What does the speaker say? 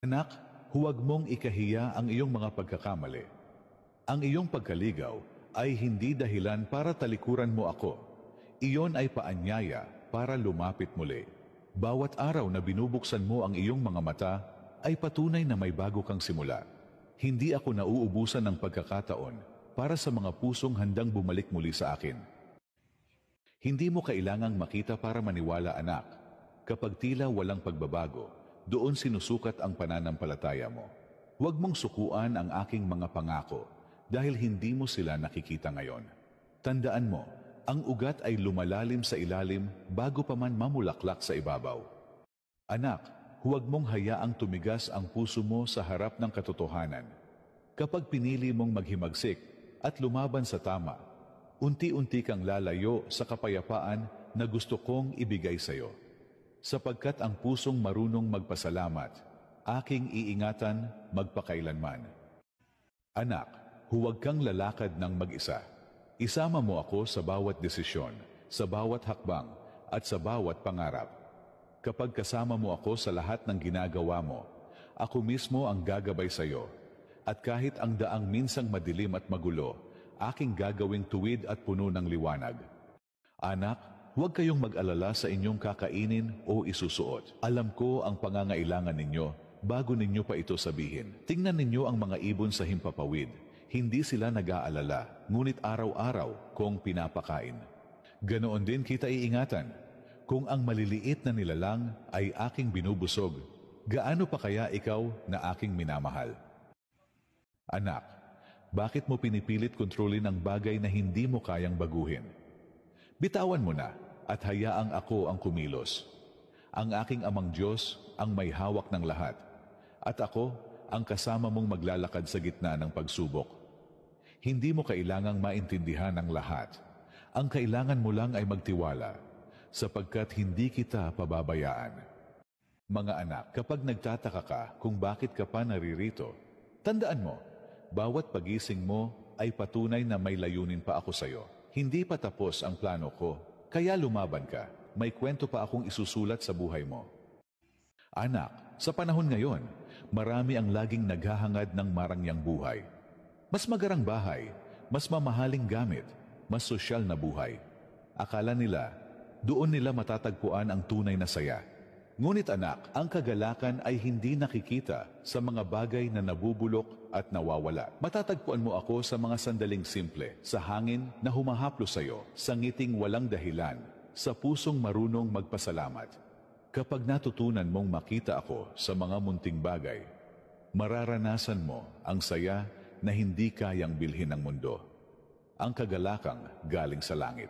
Anak, huwag mong ikahiya ang iyong mga pagkakamali. Ang iyong pagkaligaw ay hindi dahilan para talikuran mo ako. Iyon ay paanyaya para lumapit muli. Bawat araw na binubuksan mo ang iyong mga mata ay patunay na may bago kang simula. Hindi ako nauubusan ng pagkakataon para sa mga pusong handang bumalik muli sa akin. Hindi mo kailangang makita para maniwala, anak. Kapag tila walang pagbabago, doon sinusukat ang pananampalataya mo. Huwag mong sukuan ang aking mga pangako dahil hindi mo sila nakikita ngayon. Tandaan mo, ang ugat ay lumalalim sa ilalim bago pa man mamulaklak sa ibabaw. Anak, huwag mong hayaang tumigas ang puso mo sa harap ng katotohanan. Kapag pinili mong maghimagsik at lumaban sa tama, unti-unti kang lalayo sa kapayapaan na gusto kong ibigay sa iyo. Sapagkat ang pusong marunong magpasalamat, aking iingatan magpakailanman. Anak, huwag kang lalakad ng mag-isa. Isama mo ako sa bawat desisyon, sa bawat hakbang, at sa bawat pangarap. Kapag kasama mo ako sa lahat ng ginagawa mo, ako mismo ang gagabay sa iyo. At kahit ang daang minsang madilim at magulo, aking gagawing tuwid at puno ng liwanag. Anak, huwag kayong mag-alala sa inyong kakainin o isusuot. Alam ko ang pangangailangan ninyo bago ninyo pa ito sabihin. Tingnan ninyo ang mga ibon sa himpapawid. Hindi sila nag-aalala, ngunit araw-araw kong pinapakain. Ganoon din kita iingatan. Kung ang maliliit na nilalang ay aking binubusog, gaano pa kaya ikaw na aking minamahal? Anak, bakit mo pinipilit kontrolin ang bagay na hindi mo kayang baguhin? Bitawan mo na at hayaang ako ang kumilos. Ang aking amang Diyos ang may hawak ng lahat. At ako ang kasama mong maglalakad sa gitna ng pagsubok. Hindi mo kailangang maintindihan ang lahat. Ang kailangan mo lang ay magtiwala, sapagkat hindi kita pababayaan. Mga anak, kapag nagtataka ka kung bakit ka pa naririto, tandaan mo, bawat pagising mo ay patunay na may layunin pa ako sa iyo. Hindi pa tapos ang plano ko, kaya lumaban ka. May kwento pa akong isusulat sa buhay mo. Anak, sa panahon ngayon, marami ang laging naghahangad ng marangyang buhay. Mas magarang bahay, mas mamahaling gamit, mas sosyal na buhay. Akala nila, doon nila matatagpuan ang tunay na saya. Ngunit anak, ang kagalakan ay hindi nakikita sa mga bagay na nabubulok at nawawala. Matatagpuan mo ako sa mga sandaling simple, sa hangin na humahaplo sa iyo, sa ngiting walang dahilan, sa pusong marunong magpasalamat. Kapag natutunan mong makita ako sa mga munting bagay, mararanasan mo ang saya na hindi kayang bilhin ng mundo. Ang kagalakang galing sa langit.